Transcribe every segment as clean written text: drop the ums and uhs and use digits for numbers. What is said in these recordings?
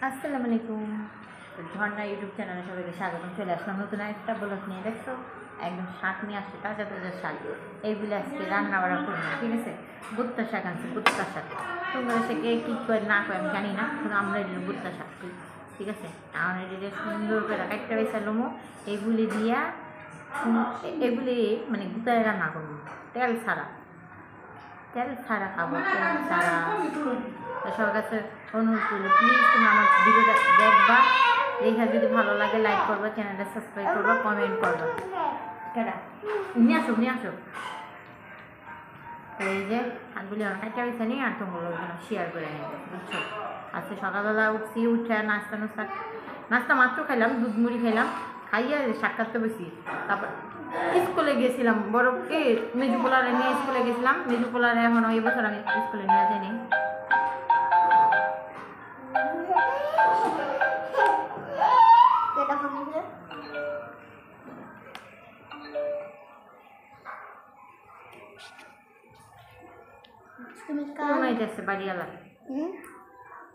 আসসালামু আলাইকুম। ঝর্ণা ইউটিউব চ্যানেলে সবাইকে স্বাগতম। চলে আসলাম নতুন একটা ব্লগ নিয়ে। দেখছো একদম শাক নিয়ে আসছে, তাজা তাজা শাক। এইগুলো আজকে রান্না বাড়া করবো, ঠিক আছে। ভুট্টা শাক আনছে, ভুট্টা শাক। তোমরা সে কে কী করে না করে আমি জানি না, কিন্তু আমরা এটি ভুট্টা শাক করি, ঠিক আছে। আমার এটি সুন্দর করে কাটতে পাইছে লোমো এইগুলি দিয়া এগুলি মানে গুতায় রান্না করবো, তেল ছাড়া। তেল ছাড়া খাবো, তেল ছাড়া। সবার কাছে অনুরোধ করলো, প্লিজ তুমি আমার ভিডিওটা দেখবা, দেখে যদি ভালো লাগে লাইক করবো, চ্যানেলটা সাবস্ক্রাইব করবো, কমেন্ট করবো। কেডা নিয়ে আসো নিয়ে আসো। এই যে হাতগুলি আমার একটা বেছে নিয়ে আর তোমরা শেয়ার করে নিয়ে গেছে, বুঝছো। আজকে সকালবেলা উঠছি, উঠে নাস্তা মাত্র খাইলাম, দুধ মুড়ি খাইলাম, খাইয়া শাক কাটতে বসি। তারপর স্কুলে গেছিলাম, বড় মেজু পোলারে নিয়ে স্কুলে গেছিলাম। মেজু পোলারে এখন এই বছর আমি স্কুলে নিয়ে যাইনি। বাড়িওয়ালা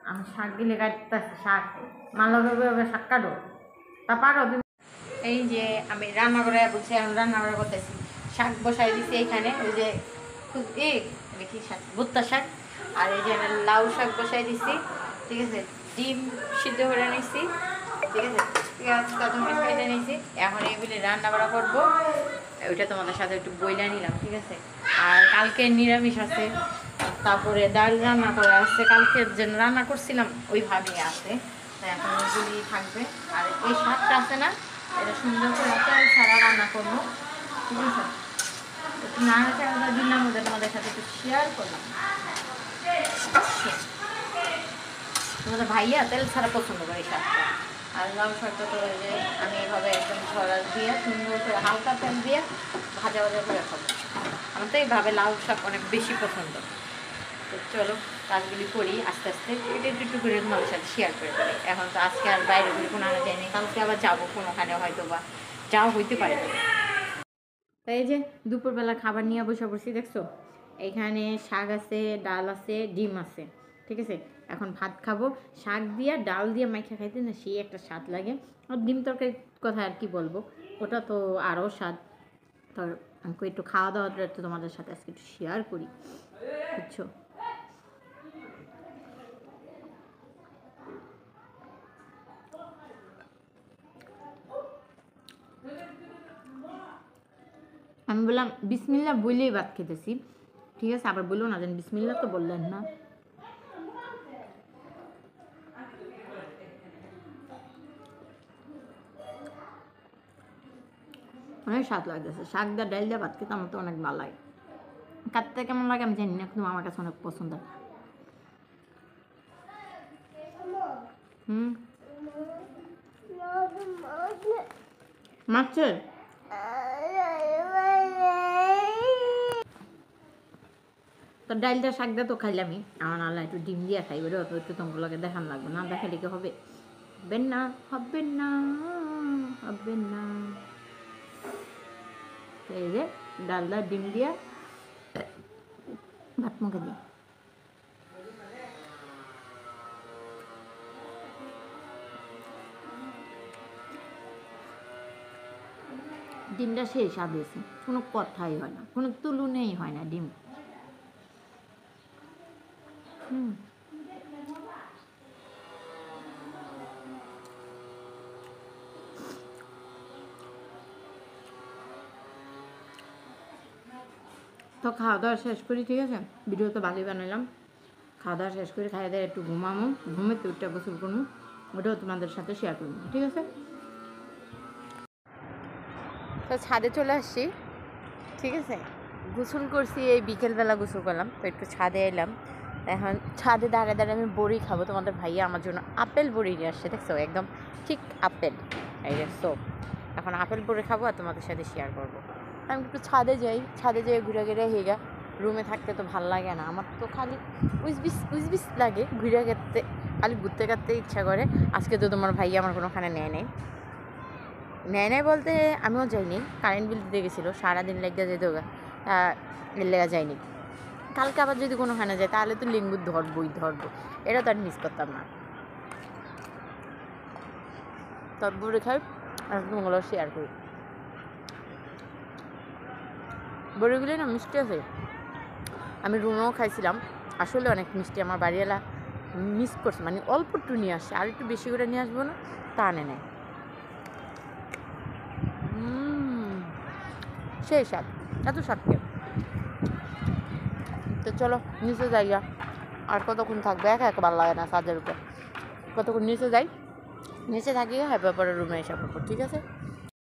আমি শাক দিলে কাটতেছি, শাক মালাভাবে শাক কাটো তা পারো তুমি। এই যে আমি রান্না করে বলছি, আমি রান্না করে করতেছি। শাক বসাই দিছি এইখানে, ওই যে দেখি শাক, ভুট্টা শাক। আর এই যে লাউ শাক বসাই দিছি, ঠিক আছে। ডিম সিদ্ধ করে নিছি, ঠিক আছে। পেঁয়াজ কাঁচামরিচ কেটে নিছি। এখন এইগুলি রান্না বাড়া করবো, ওইটা তোমাদের সাথে একটু বইলা নিলাম, ঠিক আছে। আর কালকে নিরামিষ আছে, তারপরে ডাল রান্না করে আসছে, কালকের জন্য রান্না করছিলাম ওইভাবেই আছে, তাই এখন ওইগুলি থাকবে। আর এই শাকটা আছে না, এটা সুন্দর করে তেল ছাড়া রান্না করবো, ঠিক আছে। একটু নাড়া চাড়া দিলাম, ওদের তোমাদের সাথে একটু শেয়ার করলাম। তোমাদের ভাইয়া তেল ছাড়া পছন্দ করে এই শাকটা। আর লাউ শাকটা তো যে আমি এইভাবে একদম ঝরা দিয়ে সুন্দর করে হালকা তেল দিয়ে ভাজা ভাজা করে খাবো। আমার তো এইভাবে লাউ শাক অনেক বেশি পছন্দ। তো চলো কাজগুলি করি আস্তে আস্তে, এটা একটু একটু করে তোমাদের সাথে শেয়ার করে দেবে। এখন তো আজকে আর বাইরে ঘুরে কোনো আনা যায়নি, কালকে আবার যাবো কোনোখানে, হয়তো বা যাওয়া হইতে পারে। তাই এই যে দুপুরবেলা খাবার নিয়ে বসে পড়ছি, দেখছো। এখানে শাক আছে, ডাল আছে, ডিম আছে, ঠিক আছে। এখন ভাত খাবো, শাক দিয়া ডাল দিয়ে মাইখা খাইতে না সেই একটা স্বাদ লাগে। আর ডিম তরকারির কথা আর কি বলবো, ওটা তো আরও স্বাদ। তো আমাকে একটু খাওয়া দাওয়াটা একটু তোমাদের সাথে আজকে একটু শেয়ার করি, বুঝছো। আমি বললাম বিসমিল্লা বলেই ভাত খেতেছি, ঠিক আছে। আবার বললো না যেন বিসমিল্লা তো বললেন না। অনেক স্বাদ লাগতেছে, শাক দিয়ে ডাল দিয়ে ভাত খেতে আমার তো অনেক ভালো লাগে। কাটতে কেমন লাগে আমি জানি না, কিন্তু আমার কাছে অনেক পছন্দ। মাছের তো ডাইলটা শাক দিয়ে তো খাইলামই, আমার আল্লাহ একটু ডিম দিয়ে খাই, ওটা অত একটু তোমাগুলোকে দেখান লাগবে না, দেখালে কি হবে? হবে না, হবে না, হবে না। এই যে ডালদা ডিম দিয়ে ভাত মুখে দিই। ডিমটা সেই স্বাদ হয়েছে, কোনো কথাই হয় না, কোনো তুলনাই হয় না ডিম। তো খাওয়া দাওয়া শেষ করি, ঠিক আছে। ভিডিও তো ভালোই বানালাম। খাওয়া দাওয়া শেষ করে খাইয়ে দিয়ে একটু ঘুমামো, ঘুমেতে উঠটা গোসল করবো, ওটাও তোমাদের সাথে শেয়ার করবো, ঠিক আছে। তো ছাদে চলে আসছি, ঠিক আছে। গোসল করছি, এই বিকেলবেলা গোসল করলাম, তো একটু ছাদে এলাম। এখন ছাদে দাঁড়িয়ে দাঁড়িয়ে আমি বড়ি খাবো। তোমাদের ভাইয়া আমার জন্য আপেল বড়ি নিয়ে আসছে, দেখছো, একদম ঠিক আপেল। এই যে সোপ, এখন আপেল বড়ি খাবো আর তোমাদের সাথে শেয়ার করবো। আমি একটু ছাদে যাই, ছাদে যেয়ে ঘুরে ঘুরে হেগা। রুমে থাকতে তো ভাল লাগে না আমার, তো খালি উইসবিস লাগে, ঘুরে কাটতে খালি ঘুরতে কাটতে ইচ্ছা করে। আজকে তো তোমার ভাইয়া আমার কোনোখানে নেয় নেয় বলতে আমিও যাইনি, কারেন্ট বিল দিতে গেছিলো, সারাদিন লেগে যেত, লেগা যায়নি। কালকে আবার যদি কোনোখানে যায় তাহলে তো লিঙ্গুর ধরবো, এটা তো আর মিস করতাম না। তারপরে খাই আর তোমাগুলো শেয়ার করি। বড়িগুলি না মিষ্টি আছে, আমি রুমেও খাইছিলাম, আসলে অনেক মিষ্টি। আমার বাড়িওয়ালা মিস করছে, মানে অল্প একটু নিয়ে আসছে, আর একটু বেশি করে নিয়ে আসবো না, তা আনে নেয়। সেই স্বাদ, এত স্বাদ কে। তো চলো নিচে যাইয়া, আর কতক্ষণ থাকবে, একা একা ভালো লাগে না ছাদের উপর, কতক্ষণ নিচে যাই, নিচে থাকিয়ে হ্যাঁ পরে রুমে এসে পড়বো, ঠিক আছে।